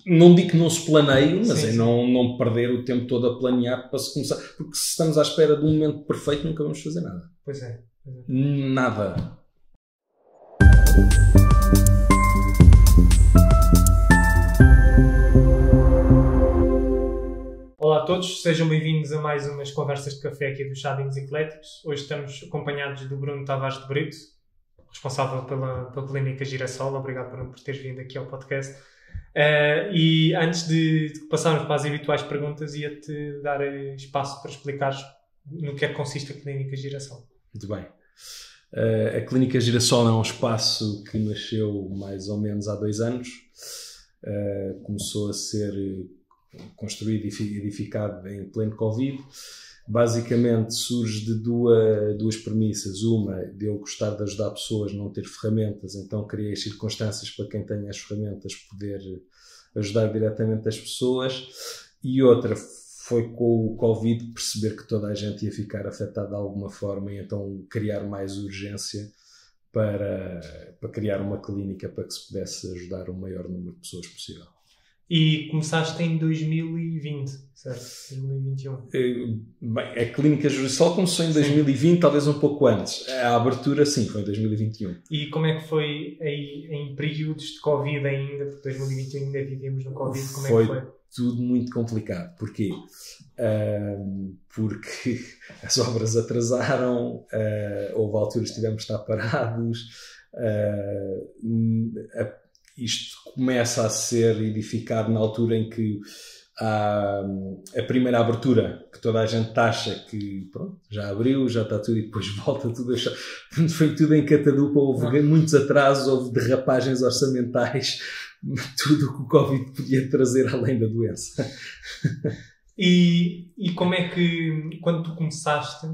não digo que não se planeie, mas Sim, é sim. não perder o tempo todo a planear para se começar. Porque se estamos à espera de um momento perfeito, nunca vamos fazer nada. Pois é. Nada. Olá a todos, sejam bem-vindos a mais umas conversas de café aqui do Chadinhos Ecléticos. Hoje estamos acompanhados do Bruno Tavares de Brito, responsável pela Clínica Girassol. Obrigado, Bruno, por teres vindo aqui ao podcast. E antes de passarmos para as habituais perguntas, ia-te dar espaço para explicares no que é que consiste a Clínica Girassol. Muito bem. A Clínica Girassol é um espaço que nasceu mais ou menos há 2 anos. Começou a ser construído e edificado em pleno Covid. Basicamente surge de duas premissas. Uma, de eu gostar de ajudar pessoas a não ter ferramentas, então criei as circunstâncias para quem tem as ferramentas poder ajudar diretamente as pessoas. E outra, foi com o Covid perceber que toda a gente ia ficar afetada de alguma forma e então criar mais urgência para criar uma clínica para que se pudesse ajudar o maior número de pessoas possível. E começaste em 2020, certo? 2021. Bem, a Clínica Girassol começou em 2020, talvez um pouco antes. A abertura, sim, foi em 2021. E como é que foi aí em períodos de Covid ainda? Porque 2021 ainda vivíamos no Covid. Como é que foi? Tudo muito complicado. Porquê? Porque as obras atrasaram, houve alturas que tivemos de estar parados, isto começa a ser edificado na altura em que há a primeira abertura, que toda a gente acha que pronto, já abriu, já está tudo, e depois volta tudo a achar. Foi tudo em catadupa, houve muitos atrasos, houve derrapagens orçamentais, tudo o que o Covid podia trazer além da doença. E como é que, quando tu começaste,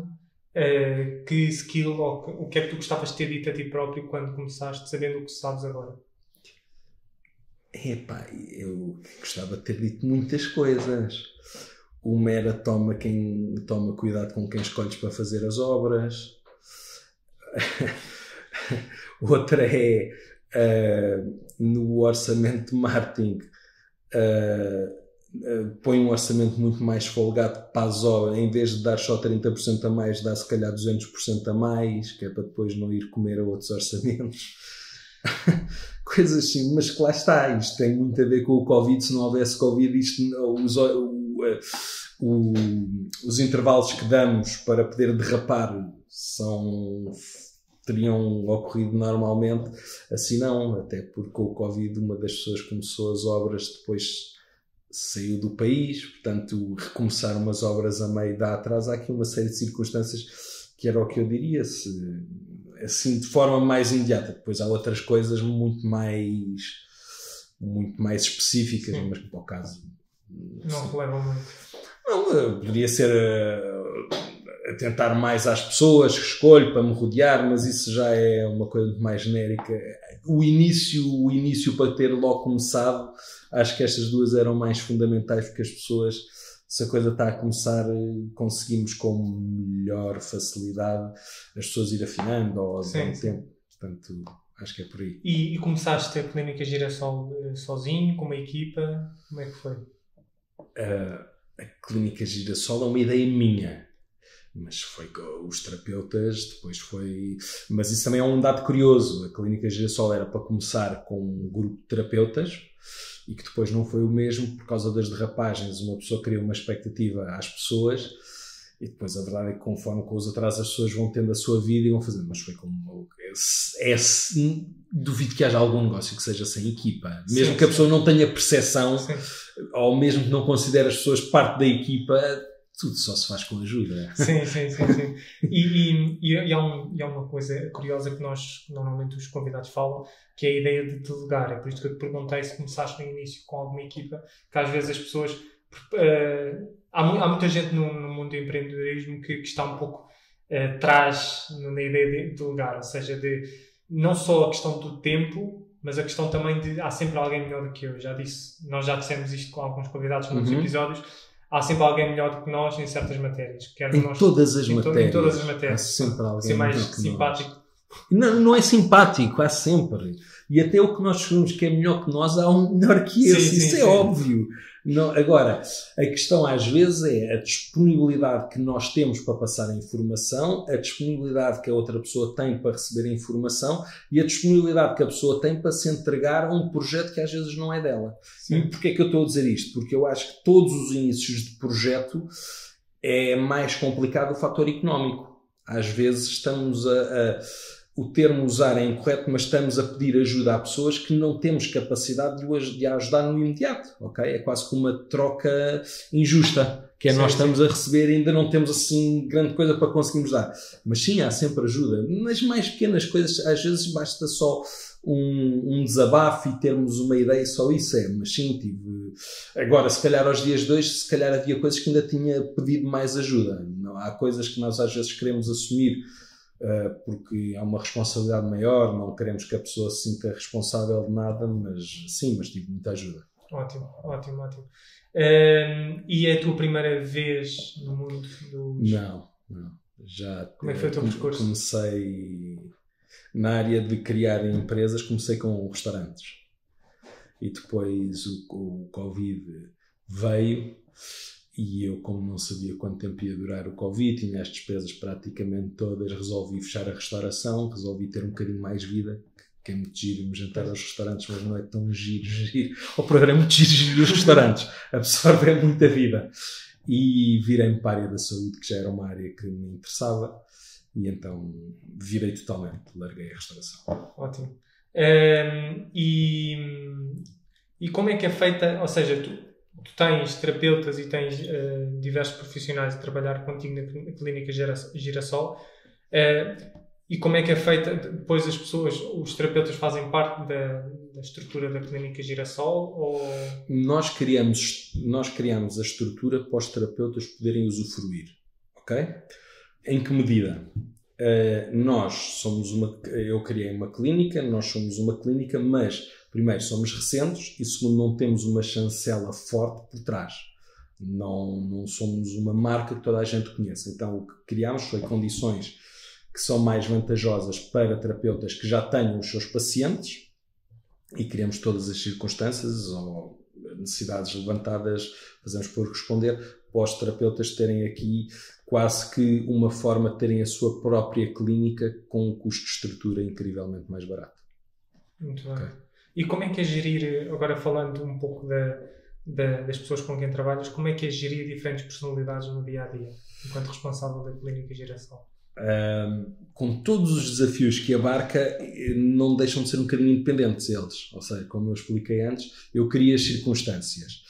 que skill, ou o que é que tu gostavas de ter dito a ti próprio quando começaste, sabendo o que sabes agora? Eu gostava de ter dito muitas coisas. Uma era toma cuidado com quem escolhes para fazer as obras. Outra é no orçamento de marketing põe um orçamento muito mais folgado para as obras, em vez de dar só 30% a mais, dá se calhar 200% a mais, que é para depois não ir comer a outros orçamentos. Coisas assim, mas que lá está, isto tem muito a ver com o Covid. Se não houvesse Covid, os intervalos que damos para poder derrapar teriam ocorrido normalmente, assim não, até porque com o Covid uma das pessoas que começou as obras depois saiu do país, portanto recomeçar umas obras a meio dá atrás. Há aqui uma série de circunstâncias que era o que eu diria, assim, de forma mais imediata. Depois há outras coisas muito mais específicas, sim, mas que para o caso não relevam muito. Não, poderia ser a tentar mais às pessoas que escolho para me rodear, mas isso já é uma coisa muito mais genérica. O início para ter logo começado, acho que estas duas eram mais fundamentais, porque as pessoas, se a coisa está a começar, conseguimos com melhor facilidade as pessoas ir afinando ao tempo. Portanto, acho que é por aí. E começaste a Clínica Girassol sozinho, com uma equipa? Como é que foi? A Clínica Girassol é uma ideia minha, mas foi com os terapeutas, depois foi... Mas isso também é um dado curioso. A Clínica Girassol era para começar com um grupo de terapeutas, e que depois não foi o mesmo por causa das derrapagens. Uma pessoa cria uma expectativa às pessoas e depois a verdade é que conforme com os atrasos as pessoas vão tendo a sua vida e vão fazendo, mas foi como... duvido que haja algum negócio que seja sem equipa, mesmo que a pessoa não tenha percepção, ou mesmo que não considere as pessoas parte da equipa, tudo só se faz com ajuda. Sim. E há uma coisa curiosa que normalmente os convidados falam, que é a ideia de delegar. É por isso que eu te perguntei se começaste no início com alguma equipa, que às vezes as pessoas... há muita gente no mundo do empreendedorismo que está um pouco atrás na ideia de delegar, ou seja, de não só a questão do tempo, mas a questão também de há sempre alguém melhor do que eu. Nós já dissemos isto com alguns convidados nos episódios. Há sempre alguém melhor do que nós em certas matérias. Todas as matérias. Em todas as matérias. Há sempre alguém ser mais simpático. Não é simpático, há sempre. e até o que nós descobrimos que é melhor que nós, há um melhor que esse. Isso é óbvio. Não, agora, a questão às vezes é a disponibilidade que nós temos para passar a informação, a disponibilidade que a outra pessoa tem para receber a informação e a disponibilidade que a pessoa tem para se entregar a um projeto que às vezes não é dela. Sim. E porquê é que eu estou a dizer isto? Porque eu acho que todos os inícios de projeto é mais complicado o fator económico. Às vezes estamos o termo usar é incorreto, mas estamos a pedir ajuda a pessoas que não temos capacidade de ajudar no imediato, ok? É quase como uma troca injusta, que é nós estamos a receber e ainda não temos assim grande coisa para conseguirmos dar. Mas sim, há sempre ajuda. Nas mais pequenas coisas, às vezes basta só um desabafo e termos uma ideia, só isso é. Mas sim, agora, se calhar aos dias de hoje, se calhar havia coisas que ainda tinha pedido mais ajuda. Não, há coisas que nós às vezes queremos assumir porque há uma responsabilidade maior, não queremos que a pessoa se sinta responsável de nada, mas sim, mas tive muita ajuda. Ótimo. E é a tua primeira vez no mundo dos... Não. Já como é que foi o teu percurso? Comecei na área de criar empresas, comecei com restaurantes. E depois o Covid veio e eu, como não sabia quanto tempo ia durar o Covid, tinha as despesas praticamente todas, resolvi fechar a restauração, resolvi ter um bocadinho mais vida, que é muito giro me jantar aos restaurantes, mas não é tão giro. O programa é muito giro os restaurantes, absorve muita vida. E virei-me para a área da saúde, que já era uma área que me interessava, e então virei totalmente, larguei a restauração. Ótimo. E como é que é feita, ou seja, tu tens terapeutas e tens diversos profissionais a trabalhar contigo na Clínica Girassol, e como é que é feita, depois as pessoas, os terapeutas fazem parte da estrutura da Clínica Girassol? Ou... Nós criamos a estrutura para os terapeutas poderem usufruir, ok? Em que medida? Eu criei uma clínica, nós somos uma clínica, mas primeiro somos recentes e segundo não temos uma chancela forte por trás. Não somos uma marca que toda a gente conhece. Então o que criámos foi condições que são mais vantajosas para terapeutas que já tenham os seus pacientes e criamos todas as circunstâncias ou necessidades levantadas, fazemos por responder, para os terapeutas terem aqui quase que uma forma de terem a sua própria clínica com um custo de estrutura incrivelmente mais barato. Muito bem. Okay. E como é que é gerir, agora falando um pouco das pessoas com quem trabalhas, como é que é gerir diferentes personalidades no dia-a-dia, enquanto responsável da Clínica Girassol? Com todos os desafios que abarca, não deixam de ser um bocadinho independentes eles. Ou seja, como eu expliquei antes, eu crio as circunstâncias.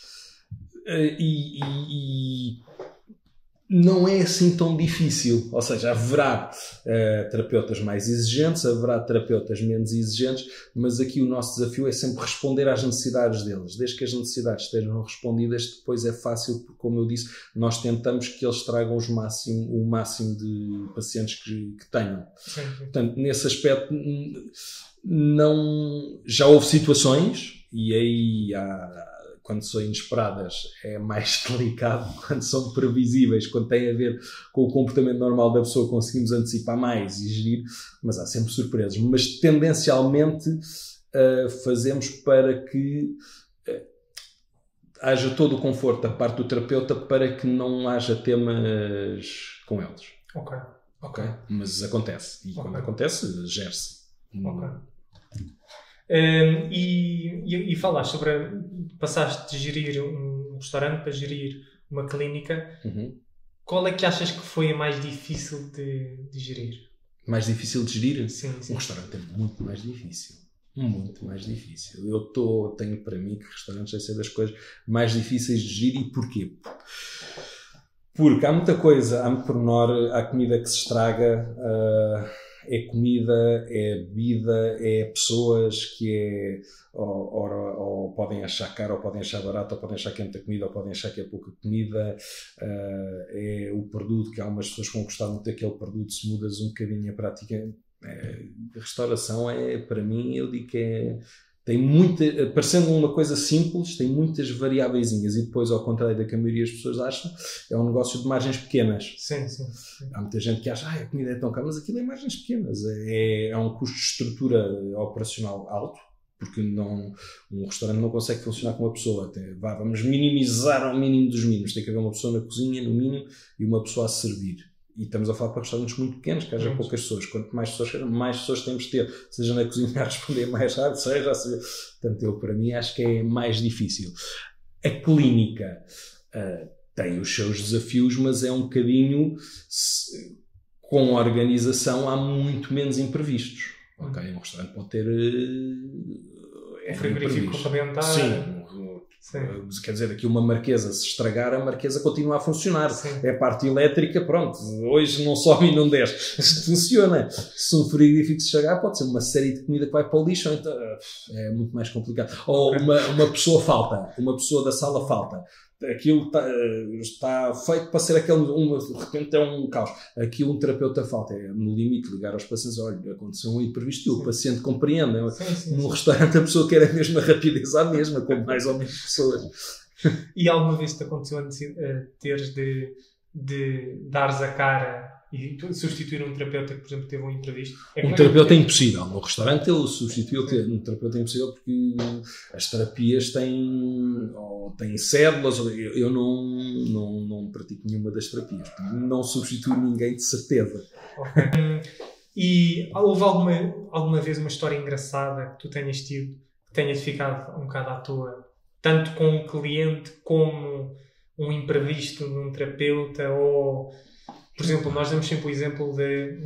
E não é assim tão difícil. Ou seja, haverá terapeutas mais exigentes, haverá terapeutas menos exigentes, mas aqui o nosso desafio é sempre responder às necessidades deles. Desde que as necessidades estejam respondidas, depois é fácil, porque, como eu disse, nós tentamos que eles tragam o máximo de pacientes que tenham. Sim. Portanto, nesse aspecto, já houve situações, e aí quando são inesperadas é mais delicado, quando são previsíveis, quando tem a ver com o comportamento normal da pessoa, conseguimos antecipar mais e gerir, mas há sempre surpresas. Mas tendencialmente fazemos para que haja todo o conforto da parte do terapeuta para que não haja temas com eles. Ok. Mas acontece. E quando acontece, gere-se. Ok. E falaste sobre passaste de gerir um restaurante para gerir uma clínica. Uhum. Qual é que achas que foi a mais difícil de gerir? Mais difícil de gerir? Sim. Um restaurante é muito mais difícil. Muito mais difícil. Tenho para mim que restaurantes devem ser das coisas mais difíceis de gerir. E porquê? Porque há muita coisa, há muito pormenor, há comida que se estraga, é comida, é bebida, é pessoas que ou podem achar caro, ou podem achar barato, ou podem achar que é muita comida, ou podem achar que é pouca comida, é o produto, que há umas pessoas que vão gostar muito daquele produto, se mudas um bocadinho a prática. A restauração para mim, eu digo que tem parecendo uma coisa simples, tem muitas variáveiszinhas e depois, ao contrário da que a maioria das pessoas acham, é um negócio de margens pequenas. Sim. Há muita gente que acha a comida é tão cara, mas aquilo é margens pequenas. É um custo de estrutura operacional alto, porque não, um restaurante não consegue funcionar com uma pessoa. Vamos minimizar ao mínimo dos mínimos. Tem que haver uma pessoa na cozinha, no mínimo, e uma pessoa a servir. E estamos a falar para restaurantes muito pequenos, que haja poucas pessoas. Quanto mais pessoas temos de ter, seja na cozinha a responder mais rápido, seja a saber. Portanto, para mim, acho que é mais difícil. A clínica tem os seus desafios, mas é um bocadinho... com a organização há muito menos imprevistos. Ok, um restaurante pode ter frigorífico complementar. Sim. Quer dizer, aqui uma marquesa se estragar, a marquesa continua a funcionar. Sim. É a parte elétrica, pronto, hoje não sobe e não desce. Isto funciona. Se um frigorífico se estragar, pode ser uma série de comida que vai para o lixo, então é muito mais complicado. Ou uma pessoa falta, uma pessoa da sala falta. Aquilo está feito para ser de repente é um caos. Aqui um terapeuta falta, é no limite ligar aos pacientes, olha, aconteceu um imprevisto, o paciente compreende. Num restaurante a pessoa quer a mesma rapidez à mesma, com mais ou menos pessoas. E alguma vez te aconteceu teres de dares a cara e substituir um terapeuta que, por exemplo, teve um imprevisto? Um terapeuta é impossível. No restaurante eu substituo um terapeuta é impossível porque as terapias têm células. Eu não pratico nenhuma das terapias. Não substituo ninguém de certeza. Okay. E houve alguma vez uma história engraçada que tu tenhas tido, que tenhas ficado um bocado à toa, tanto com um cliente como um imprevisto de um terapeuta? Ou, por exemplo, nós damos sempre o exemplo de...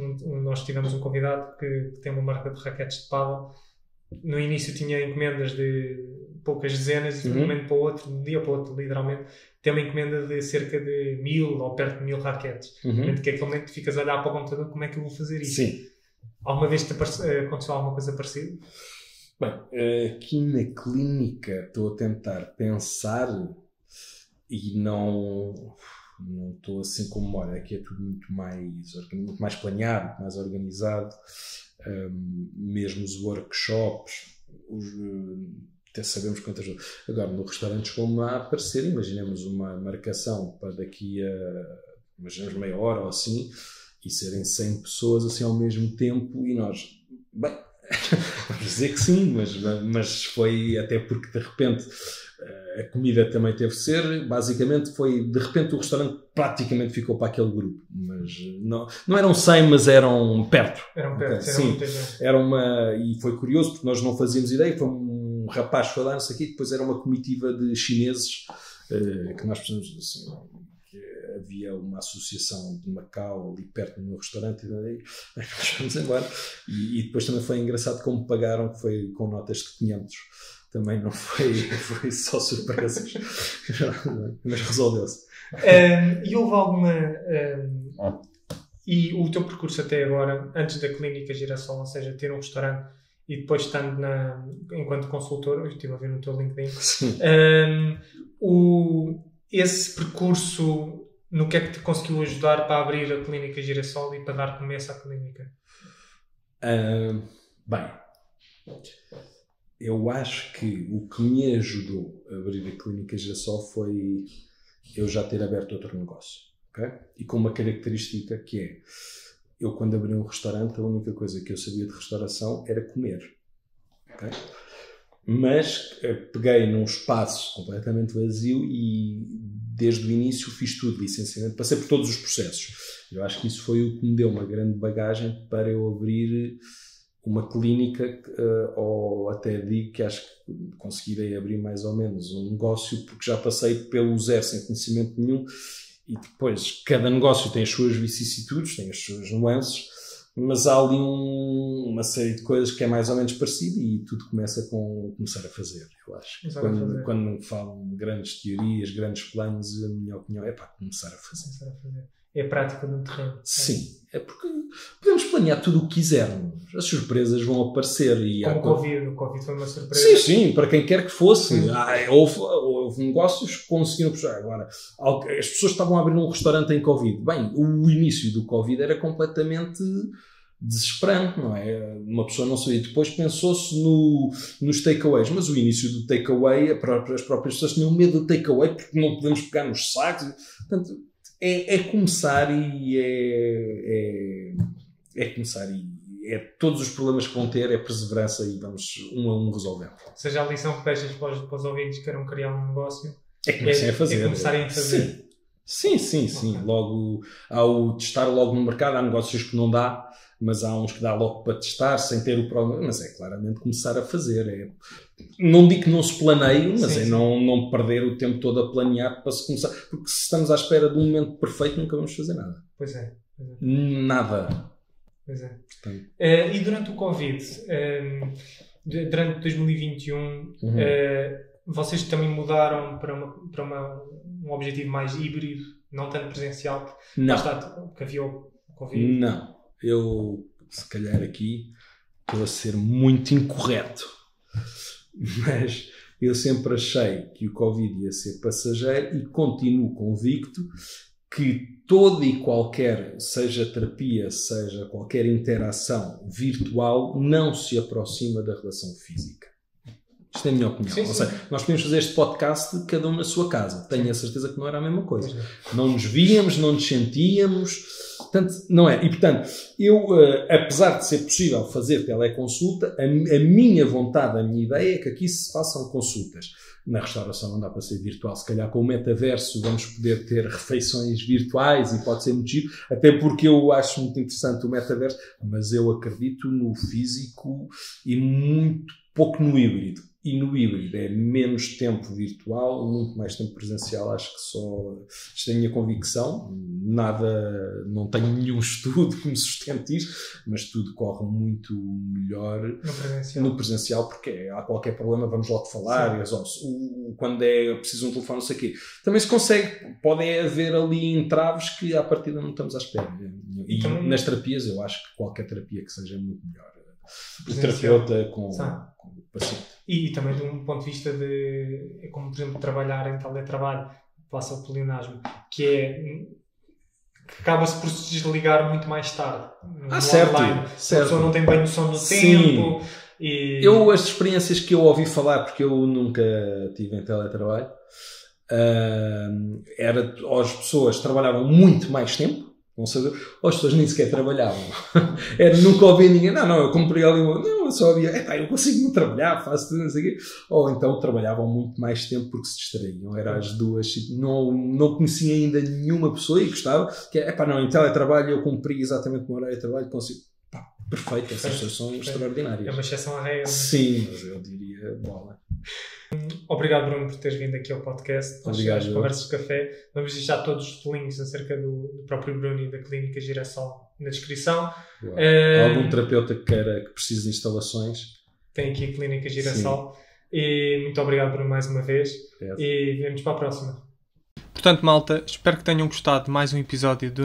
nós tivemos um convidado que tem uma marca de raquetes de pádel. No início tinha encomendas de poucas dezenas e de um momento para o outro, de um dia para o outro, literalmente, tem uma encomenda de cerca de 1000 ou perto de 1000 raquetes. Que é aquele momento que ficas a olhar para o computador, como é que eu vou fazer isto? Sim. Alguma vez te aconteceu alguma coisa parecida? Bem, aqui na clínica estou a tentar pensar e não estou assim como, olha, aqui é tudo muito mais planeado, mais organizado. Mesmo os workshops, até sabemos quantas... Agora, no restaurante como a aparecer, imaginemos uma marcação para daqui a, imaginemos meia hora ou assim, e serem 100 pessoas assim ao mesmo tempo, e nós, bem, vamos dizer que sim, mas foi até porque de repente a comida também teve que ser, basicamente foi, de repente o restaurante praticamente ficou para aquele grupo, mas não eram 100, mas eram perto. Eram perto, okay, sim, e foi curioso porque nós não fazíamos ideia, foi um rapaz foi lá, não sei o quê, depois era uma comitiva de chineses que nós precisamos assim, que havia uma associação de Macau ali perto do meu restaurante, e daí nós fomos embora, e depois também foi engraçado como pagaram, que foi com notas de 500. Também não foi só surpresas, mas resolveu-se. E houve alguma... e o teu percurso até agora, antes da Clínica Girassol, ou seja, ter um restaurante e depois estando enquanto consultor, eu estive a ver no teu LinkedIn, esse percurso, no que é que te conseguiu ajudar para abrir a Clínica Girassol e para dar começo à clínica? Bem... Eu acho que o que me ajudou a abrir a Clínica Girassol foi eu já ter aberto outro negócio, ok? E com uma característica que é, eu quando abri um restaurante, a única coisa que eu sabia de restauração era comer, ok? Mas peguei num espaço completamente vazio e desde o início fiz tudo, licenciamento, passei por todos os processos. Eu acho que isso foi o que me deu uma grande bagagem para eu abrir uma clínica, ou até digo que acho que conseguirei abrir mais ou menos um negócio, porque já passei pelo zero sem conhecimento nenhum, e depois cada negócio tem as suas vicissitudes, tem as suas nuances, mas há ali uma série de coisas que é mais ou menos parecido e tudo começa com começar a fazer, eu acho. Quando falam grandes teorias, grandes planos, a minha opinião é para começar a fazer. É a prática no terreno. Sim, é porque podemos planear tudo o que quisermos. As surpresas vão aparecer. O Covid foi uma surpresa. Sim, para quem quer que fosse. Houve negócios que conseguiram puxar. Agora, as pessoas estavam a abrir um restaurante em Covid. Bem, o início do Covid era completamente desesperante, não é? Uma pessoa não sabia. Depois pensou-se nos takeaways, mas o início do takeaway, as próprias pessoas tinham medo do takeaway porque não podemos pegar nos sacos. Portanto, é começar e é começar e todos os problemas que vão ter é perseverança e vamos um a um resolvendo. Ou seja, a lição que deixas para os ouvintes que queiram criar um negócio é comecem a fazer. É começarem a fazer. Sim. Okay. Logo, ao testar logo no mercado, há negócios que não dá, mas há uns que dá logo para testar sem ter o problema. Mas é claramente começar a fazer. Não digo que não se planeie, mas sim. Não perder o tempo todo a planear para se começar. Porque se estamos à espera de um momento perfeito, nunca vamos fazer nada. Pois é. Nada. Pois é. E durante o Covid, durante 2021, vocês também mudaram para um objetivo mais híbrido, não tanto presencial? Não. Porque havia o Covid? Não. Eu, se calhar aqui, estou a ser muito incorreto. Mas eu sempre achei que o Covid ia ser passageiro e continuo convicto que toda e qualquer, seja terapia, seja qualquer interação virtual, não se aproxima da relação física. Isto é a minha opinião. Sim. Ou seja, nós podemos fazer este podcast cada um na sua casa. Tenho a certeza que não era a mesma coisa. Não nos víamos, não nos sentíamos. Portanto, não é. E, portanto, eu, apesar de ser possível fazer teleconsulta, a minha vontade, a minha ideia é que aqui se façam consultas. Na restauração não dá para ser virtual. Se calhar com o metaverso vamos poder ter refeições virtuais e pode ser muito giro. Até porque eu acho muito interessante o metaverso, mas eu acredito no físico e muito pouco no híbrido. E no híbrido é menos tempo virtual, muito mais tempo presencial. Acho que só... Isto é a minha convicção. Não tenho nenhum estudo que me sustente isto, mas tudo corre muito melhor no presencial porque há qualquer problema, vamos logo falar. Quando é preciso um telefone, não sei o quê. Também se consegue. Podem haver ali entraves que à partida não estamos à espera. E também, nas terapias, eu acho que qualquer terapia que seja muito melhor. O terapeuta com o paciente. E também de um ponto de vista de, como por exemplo, trabalhar em teletrabalho, passa o pleonasmo, que acaba-se por se desligar muito mais tarde. Certo. A pessoa não tem bem noção do tempo. As experiências que eu ouvi falar, porque eu nunca tive em teletrabalho, as pessoas trabalhavam muito mais tempo. Não saber, as pessoas nem sequer trabalhavam. Nunca ouvi ninguém, eu comprei ali eu só ouvia, eu consigo não trabalhar, faço tudo, não sei o quê. Ou então trabalhavam muito mais tempo porque se distraíam. Era as duas, não conhecia ainda nenhuma pessoa e gostava, que em teletrabalho eu cumpri exatamente o meu horário de trabalho, consigo, perfeito, essas pessoas são extraordinárias. É uma exceção à regra. Sim, mas eu diria, bola. Obrigado, Bruno, por teres vindo aqui ao podcast. Obrigado. Às Conversas de Café. Vamos deixar todos os links acerca do próprio Bruno e da Clínica Girassol na descrição. Algum terapeuta que precise de instalações? Tem aqui a Clínica Girassol. E muito obrigado, Bruno, mais uma vez. E vemos para a próxima. Portanto, malta, espero que tenham gostado de mais um episódio do